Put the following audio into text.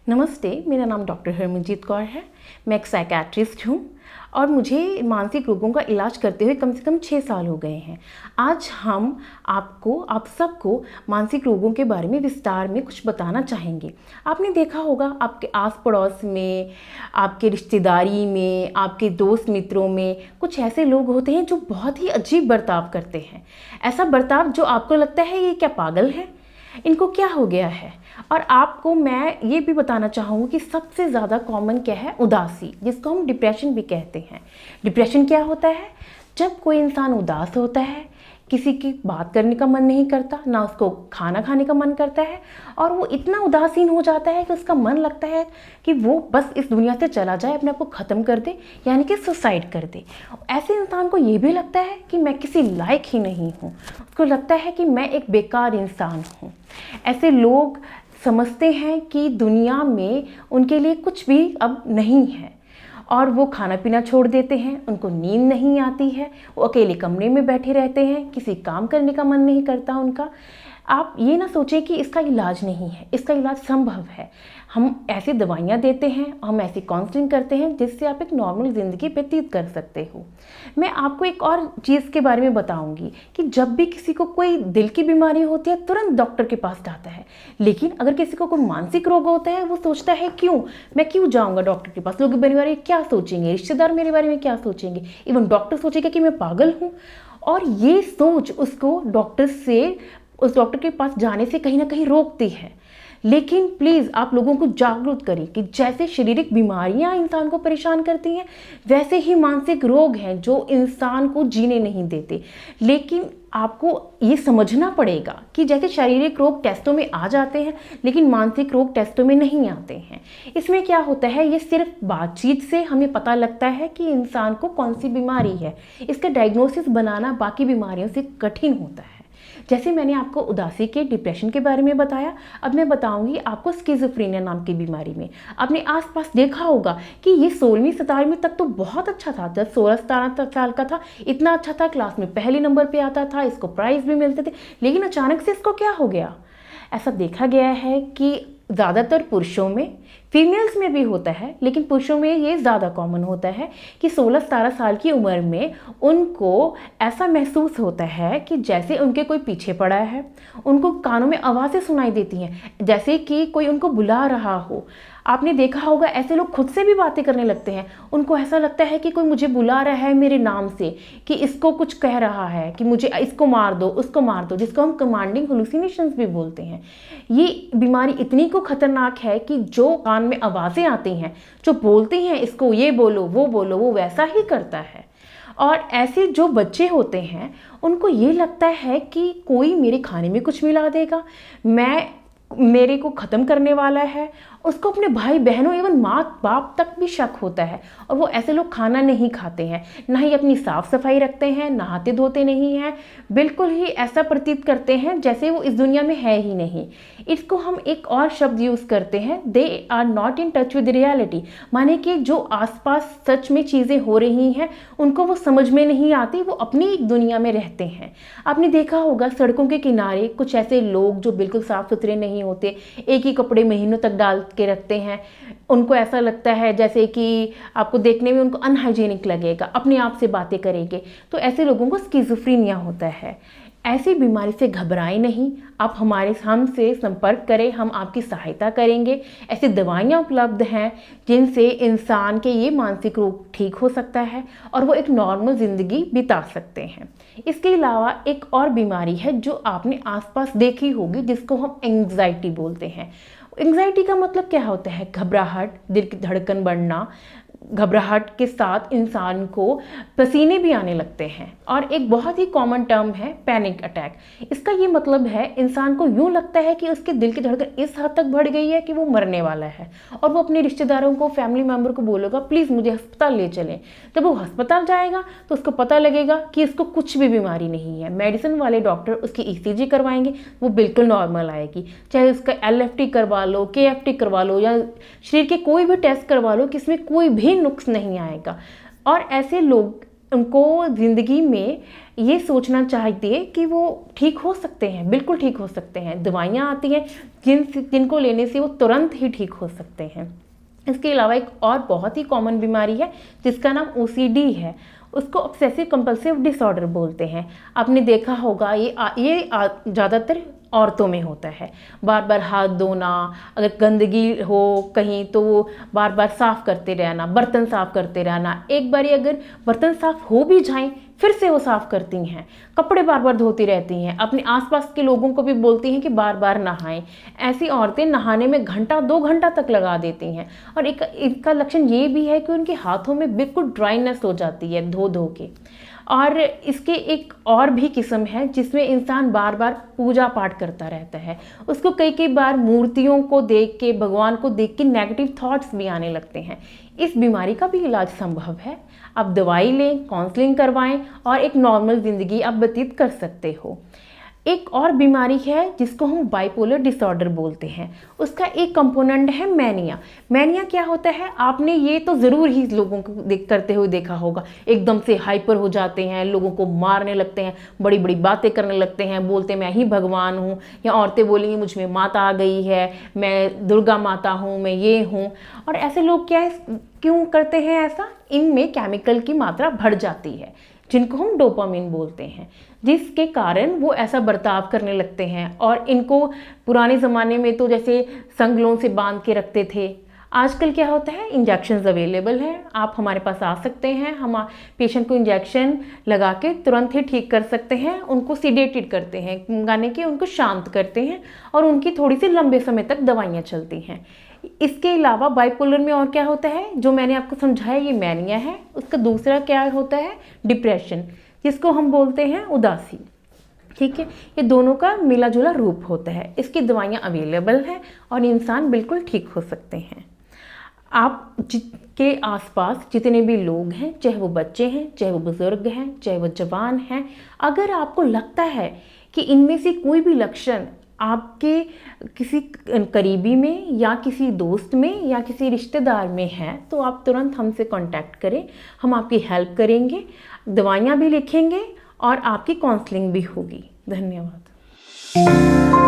नमस्ते, मेरा नाम डॉक्टर हरमनजीत कौर है। मैं एक साइकेट्रिस्ट हूँ और मुझे मानसिक रोगों का इलाज करते हुए कम से कम 6 साल हो गए हैं। आज हम आप सबको मानसिक रोगों के बारे में विस्तार में कुछ बताना चाहेंगे। आपने देखा होगा आपके आस पड़ोस में, आपके रिश्तेदारी में, आपके दोस्त मित्रों में कुछ ऐसे लोग होते हैं जो बहुत ही अजीब बर्ताव करते हैं। ऐसा बर्ताव जो आपको लगता है ये क्या पागल है, इनको क्या हो गया है। और आपको मैं ये भी बताना चाहूँगी कि सबसे ज़्यादा कॉमन क्या है, उदासी, जिसको हम डिप्रेशन भी कहते हैं। डिप्रेशन क्या होता है? जब कोई इंसान उदास होता है, किसी की बात करने का मन नहीं करता, ना उसको खाना खाने का मन करता है, और वो इतना उदासीन हो जाता है कि उसका मन लगता है कि वो बस इस दुनिया से चला जाए, अपने आप को ख़त्म कर दे, यानी कि सुसाइड कर दे। ऐसे इंसान को ये भी लगता है कि मैं किसी लायक ही नहीं हूँ, उसको लगता है कि मैं एक बेकार इंसान हूँ। ऐसे लोग समझते हैं कि दुनिया में उनके लिए कुछ भी अब नहीं है और वो खाना पीना छोड़ देते हैं, उनको नींद नहीं आती है, वो अकेले कमरे में बैठे रहते हैं, किसी काम करने का मन नहीं करता उनका। आप ये ना सोचें कि इसका इलाज नहीं है, इसका इलाज संभव है। हम ऐसी दवाइयाँ देते हैं, हम ऐसी काउंसलिंग करते हैं जिससे आप एक नॉर्मल ज़िंदगी व्यतीत कर सकते हो। मैं आपको एक और चीज़ के बारे में बताऊंगी कि जब भी किसी को कोई दिल की बीमारी होती है तुरंत डॉक्टर के पास जाता है, लेकिन अगर किसी को कोई मानसिक रोग होता है वो सोचता है मैं क्यों जाऊँगा डॉक्टर के पास, लोग मेरे बारे में क्या सोचेंगे, रिश्तेदार मेरे बारे में क्या सोचेंगे, इवन डॉक्टर सोचेगा कि मैं पागल हूँ। और ये सोच उसको उस डॉक्टर के पास जाने से कहीं ना कहीं रोकती है। लेकिन प्लीज़ आप लोगों को जागरूक करें कि जैसे शारीरिक बीमारियां इंसान को परेशान करती हैं, वैसे ही मानसिक रोग हैं जो इंसान को जीने नहीं देते। लेकिन आपको ये समझना पड़ेगा कि जैसे शारीरिक रोग टेस्टों में आ जाते हैं, लेकिन मानसिक रोग टेस्टों में नहीं आते हैं। इसमें क्या होता है, ये सिर्फ बातचीत से हमें पता लगता है कि इंसान को कौन सी बीमारी है। इसका डायग्नोसिस बनाना बाकी बीमारियों से कठिन होता है। जैसे मैंने आपको उदासी के, डिप्रेशन के बारे में बताया, अब मैं बताऊंगी आपको स्किज़ोफ्रेनिया नाम की बीमारी में। आपने आसपास देखा होगा कि ये 16वीं 17वीं तक तो बहुत अच्छा था, जब 16-17 साल का था इतना अच्छा था, क्लास में पहले नंबर पे आता था, इसको प्राइज़ भी मिलते थे। लेकिन अचानक से इसको क्या हो गया? ऐसा देखा गया है कि ज़्यादातर पुरुषों में, फीमेल्स में भी होता है, लेकिन पुरुषों में ये ज़्यादा कॉमन होता है कि 16-17 साल की उम्र में उनको ऐसा महसूस होता है कि जैसे उनके कोई पीछे पड़ा है। उनको कानों में आवाज़ें सुनाई देती हैं, जैसे कि कोई उनको बुला रहा हो। आपने देखा होगा ऐसे लोग खुद से भी बातें करने लगते हैं। उनको ऐसा लगता है कि कोई मुझे बुला रहा है मेरे नाम से, कि इसको कुछ कह रहा है कि मुझे इसको मार दो, उसको मार दो, जिसको हम कमांडिंग हेलुसिनेशंस भी बोलते हैं। ये बीमारी इतनी को खतरनाक है कि जो कान में आवाज़ें आती हैं, जो बोलती हैं इसको ये बोलो, वो वैसा ही करता है। और ऐसे जो बच्चे होते हैं उनको ये लगता है कि कोई मेरे खाने में कुछ मिला देगा, मेरे को ख़त्म करने वाला है। उसको अपने भाई बहनों एवं माँ बाप तक भी शक होता है। और वो ऐसे लोग खाना नहीं खाते हैं, ना ही अपनी साफ सफाई रखते हैं, नहाते धोते नहीं हैं, बिल्कुल ही ऐसा प्रतीत करते हैं जैसे वो इस दुनिया में है ही नहीं। इसको हम एक और शब्द यूज़ करते हैं, they are not in touch with reality, माने कि जो आसपास सच में चीज़ें हो रही हैं उनको वो समझ में नहीं आती, वो अपनी एक दुनिया में रहते हैं। आपने देखा होगा सड़कों के किनारे कुछ ऐसे लोग जो बिल्कुल साफ सुथरे नहीं होते, एक ही कपड़े महीनों तक डाल के रखते हैं। उनको ऐसा लगता है जैसे कि आपको देखने में उनको अनहाइजीनिक लगेगा, अपने आप से बातें करेंगे। तो ऐसे लोगों को स्किज़ोफ्रेनिया होता है। ऐसी बीमारी से घबराएं नहीं, आप हमसे संपर्क करें, हम आपकी सहायता करेंगे। ऐसी दवाइयाँ उपलब्ध हैं जिनसे इंसान के ये मानसिक रोग ठीक हो सकता है और वो एक नॉर्मल ज़िंदगी बिता सकते हैं। इसके अलावा एक और बीमारी है जो आपने आसपास देखी होगी, जिसको हम एंग्जाइटी बोलते हैं। एंग्जाइटी का मतलब क्या होता है? घबराहट, दिल की धड़कन बढ़ना, घबराहट के साथ इंसान को पसीने भी आने लगते हैं। और एक बहुत ही कॉमन टर्म है पैनिक अटैक। इसका ये मतलब है इंसान को यूं लगता है कि उसके दिल की धड़कन इस हद तक बढ़ गई है कि वो मरने वाला है, और वो अपने रिश्तेदारों को, फैमिली मेम्बर को बोलेगा प्लीज़ मुझे अस्पताल ले चलें। जब वो अस्पताल जाएगा तो उसको पता लगेगा कि इसको कुछ भी बीमारी नहीं है। मेडिसिन वाले डॉक्टर उसकी ईसीजी करवाएंगे, वो बिल्कुल नॉर्मल आएगी। चाहे उसका एलएफटी करवा लो, केएफटी करवा लो, या शरीर के कोई भी टेस्ट करवा लो, किसमें कोई भी नुक्स नहीं आएगा। और ऐसे लोग उनको ज़िंदगी में ये सोचना चाहिए कि वो ठीक हो सकते हैं, बिल्कुल ठीक हो सकते हैं। दवाइयाँ आती हैं जिनको लेने से वो तुरंत ही ठीक हो सकते हैं। इसके अलावा एक और बहुत ही कॉमन बीमारी है जिसका नाम OCD है। उसको ऑब्सेसिव कंपल्सिव डिसऑर्डर बोलते हैं। आपने देखा होगा ये ज़्यादातर औरतों में होता है। बार बार हाथ धोना, अगर गंदगी हो कहीं तो वो बार बार साफ़ करते रहना, बर्तन साफ़ करते रहना। एक बारी अगर बर्तन साफ़ हो भी जाएं फिर से वो साफ़ करती हैं, कपड़े बार बार धोती रहती हैं, अपने आसपास के लोगों को भी बोलती हैं कि बार बार नहाएं। ऐसी औरतें नहाने में घंटा 2 घंटा तक लगा देती हैं। और इनका लक्षण ये भी है कि उनके हाथों में बिल्कुल ड्राइनेस हो जाती है धो धो के। और इसके एक और भी किस्म है जिसमें इंसान बार बार पूजा पाठ करता रहता है। उसको कई कई बार मूर्तियों को देख के, भगवान को देख के नेगेटिव थॉट्स भी आने लगते हैं। इस बीमारी का भी इलाज संभव है। आप दवाई लें, काउंसलिंग करवाएं और एक नॉर्मल ज़िंदगी आप व्यतीत कर सकते हो। एक और बीमारी है जिसको हम बाइपोलर डिसऑर्डर बोलते हैं। उसका एक कंपोनेंट है मैनिया। मैनिया क्या होता है, आपने ये तो ज़रूर ही लोगों को करते हुए देखा होगा। एकदम से हाइपर हो जाते हैं, लोगों को मारने लगते हैं, बड़ी बड़ी बातें करने लगते हैं, बोलते मैं ही भगवान हूँ, या औरतें बोलेंगी मुझ में माता आ गई है, मैं दुर्गा माता हूँ, मैं ये हूँ। और ऐसे लोग क्यों करते हैं ऐसा? इनमें केमिकल की मात्रा बढ़ जाती है जिनको हम डोपामिन बोलते हैं, जिसके कारण वो ऐसा बर्ताव करने लगते हैं। और इनको पुराने ज़माने में तो जैसे संगलों से बांध के रखते थे। आजकल क्या होता है, इंजेक्शन्स अवेलेबल हैं, आप हमारे पास आ सकते हैं, हम पेशेंट को इंजेक्शन लगा के तुरंत ही ठीक कर सकते हैं। उनको सीडेटेड करते हैं, यानी कि उनको शांत करते हैं, और उनकी थोड़ी सी लंबे समय तक दवाइयाँ चलती हैं। इसके अलावा बाइपोलर में और क्या होता है, जो मैंने आपको समझाया ये मैनिया है। उसका दूसरा क्या होता है, डिप्रेशन, जिसको हम बोलते हैं उदासी। ठीक है, ये दोनों का मिला जुला रूप होता है। इसकी दवाइयाँ अवेलेबल हैं और इंसान बिल्कुल ठीक हो सकते हैं। आप के आसपास जितने भी लोग हैं, चाहे वो बच्चे हैं, चाहे वो बुज़ुर्ग हैं, चाहे वो जवान हैं, अगर आपको लगता है कि इनमें से कोई भी लक्षण आपके किसी करीबी में या किसी दोस्त में या किसी रिश्तेदार में है, तो आप तुरंत हमसे कांटेक्ट करें। हम आपकी हेल्प करेंगे, दवाइयाँ भी लिखेंगे और आपकी काउंसलिंग भी होगी। धन्यवाद।